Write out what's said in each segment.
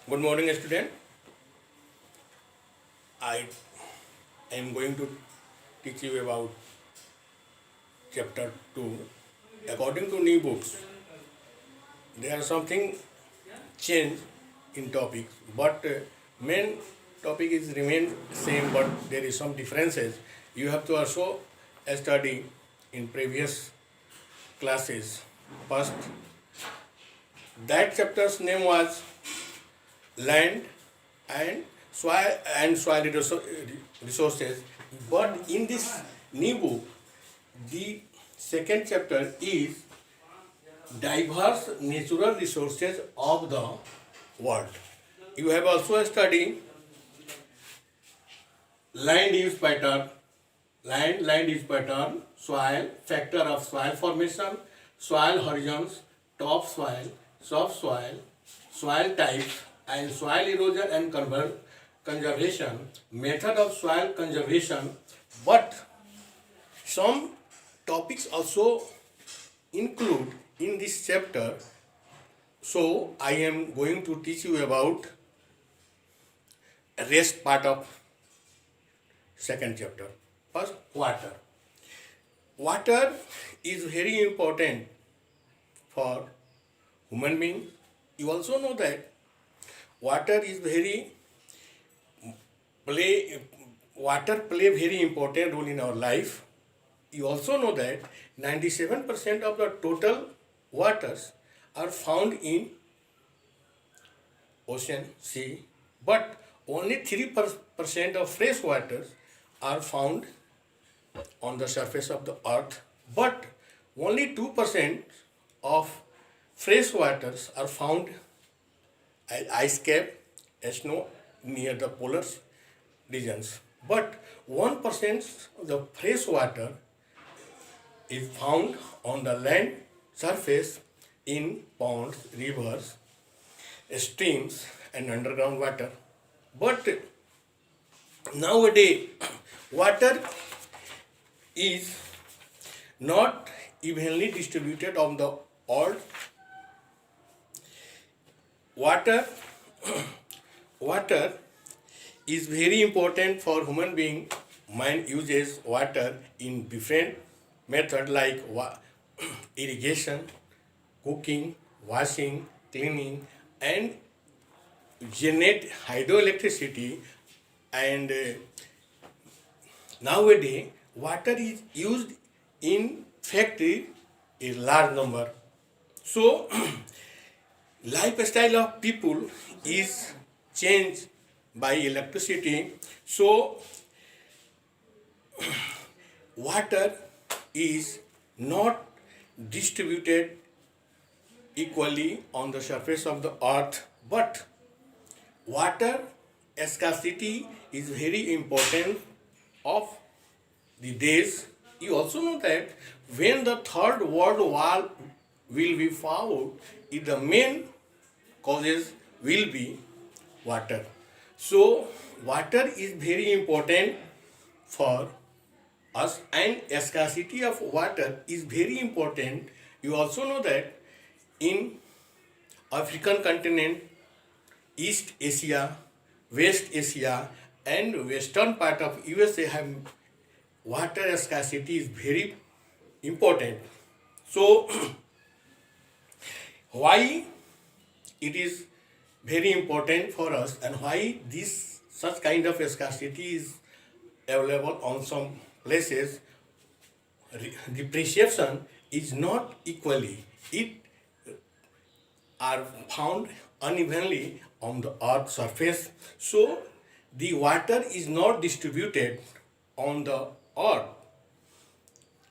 Good morning, student. I am going to teach you about chapter 2. According to new books, there are something change in topics, but main topic is remain same, but there is some differences. You have to also study in previous classes. First, that chapter's name was land and soil resources. But in this new book, the second chapter is diverse natural resources of the world. You have also studied land use pattern, soil, factor of soil formation, soil horizons, topsoil, subsoil, soil types, and soil erosion and conservation, method of soil conservation. But some topics also include in this chapter. So I am going to teach you about rest part of second chapter. First, water. Water is very important for human being. You also know that water is very play water play very important role in our life. You also know that 97% of the total waters are found in ocean, sea, but only 3% of fresh waters are found on the surface of the earth, but only 2% of fresh waters are found at ice cap, snow near the polar regions. But 1% of the fresh water is found on the land surface in ponds, rivers, streams, and underground water. But nowadays, water is not evenly distributed on the earth. Water, water is very important for human being. Man uses water in different methods like irrigation, cooking, washing, cleaning, and generate hydroelectricity. And nowadays, water is used in factory a large number. So, lifestyle of people is changed by electricity. So, water is not distributed equally on the surface of the earth, but water scarcity is very important of the days. You also know that when the third world war will be fought, the main causes will be water. So water is very important for us, and scarcity of water is very important. You also know that in African continent, East Asia, West Asia, and western part of USA have water scarcity is very important. So why it is very important for us, and why this such kind of scarcity is available on some places? Depreciation is not equally. It are found unevenly on the earth's surface. So the water is not distributed on the earth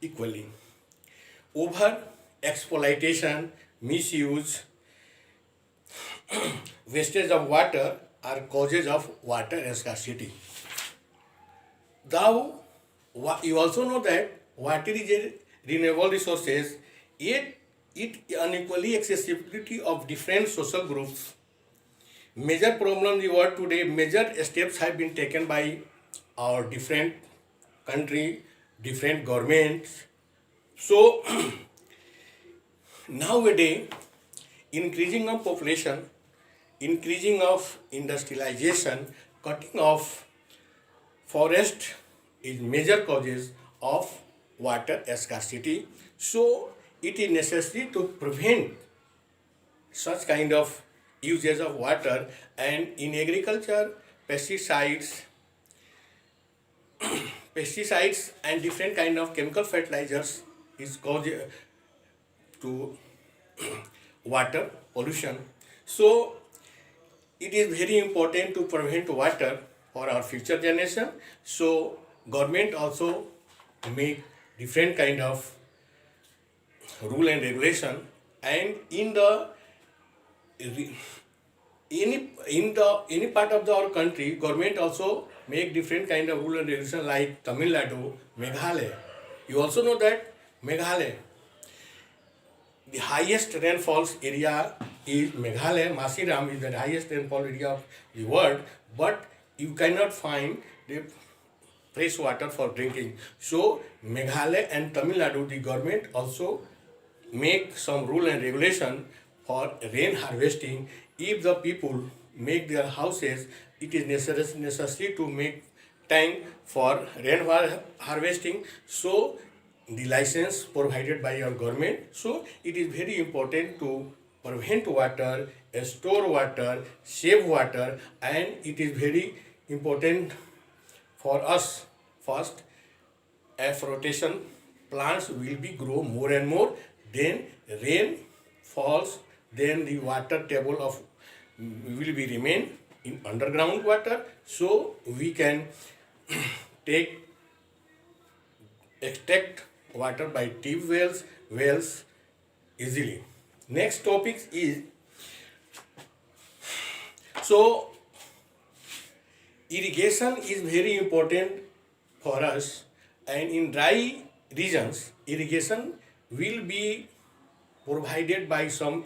equally. Over exploitation, misuse, wastage of water are causes of water scarcity. Thou, you also know that water is a renewable resources, yet it unequally accessibility of different social groups. Major problem in the world today, major steps have been taken by our different country, different governments. So nowadays, increasing of population increasing of industrialization, cutting of forest is major causes of water scarcity. So it is necessary to prevent such kind of usage of water, and in agriculture pesticides pesticides and different kind of chemical fertilizers is cause to water pollution. So it is very important to prevent water for our future generation. So government also make different kind of rule and regulation, and in the any part of our country, government also make different kind of rule and regulation, like Tamil Nadu, Meghalaya. You also know that Meghalaya, the highest rainfalls area is Meghalaya. Masiram is the highest rainfall area of the world, but you cannot find the fresh water for drinking. So Meghalaya and Tamil Nadu, the government also make some rule and regulation for rain harvesting. If the people make their houses, it is necessary to make tank for rain harvesting. So the license provided by your government. So it is very important to prevent water, store water, save water, and it is very important for us. First, afforestation plants will be grow more and more. Then rain falls. Then the water table of will be remain in underground water. So we can take extract water by tube wells easily. Next topic is, so irrigation is very important for us, and in dry regions irrigation will be provided by some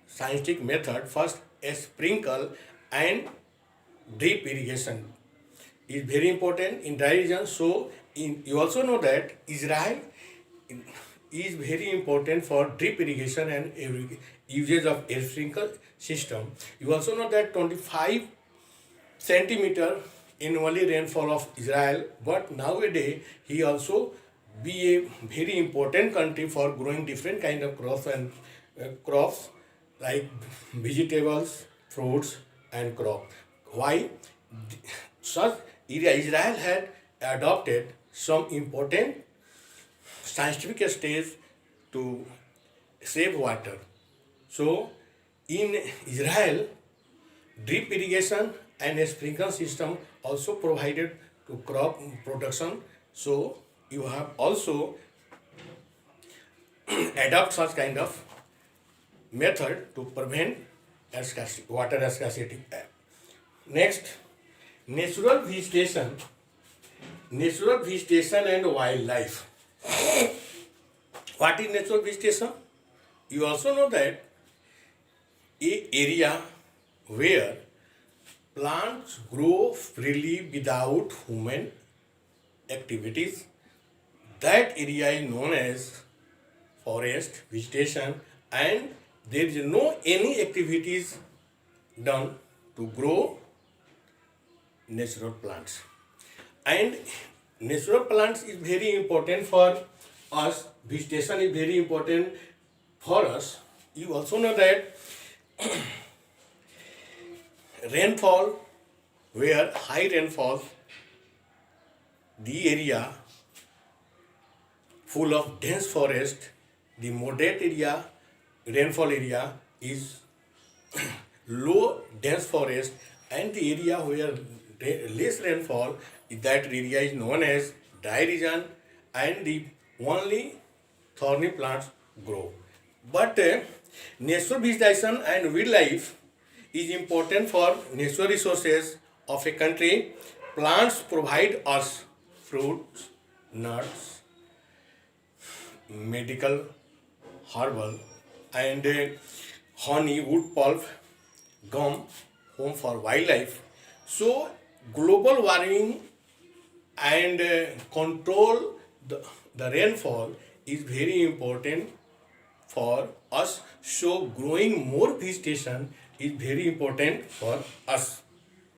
scientific method. First, a sprinkle and drip irrigation is very important in dry regions. So you also know that Israel is very important for drip irrigation and usage of air sprinkle system. You also know that 25 centimeter annually rainfall of Israel, but nowadays he also be a very important country for growing different kind of crops and crops like vegetables, fruits and crop. Why? Such Israel had adopted some important scientific steps to save water. So in Israel, drip irrigation and a sprinkler system also provided to crop production. So you have also adopt such kind of method to prevent water scarcity. Next, natural vegetation, and wildlife. What is natural vegetation? You also know that a area where plants grow freely without human activities, that area is known as forest vegetation, and there is no any activities done to grow natural plants. And natural plants is very important for us. Vegetation is very important for us. You also know that rainfall, where high rainfall, the area full of dense forest, the moderate area, rainfall area is low dense forest, and the area where less rainfall, that area is known as dry region, and the only thorny plants grow. But natural vegetation and wildlife is important for natural resources of a country. Plants provide us fruits, nuts, medical, herbal, and honey, wood pulp, gum, home for wildlife. So global warming and control the rainfall is very important for us, so growing more vegetation is very important for us.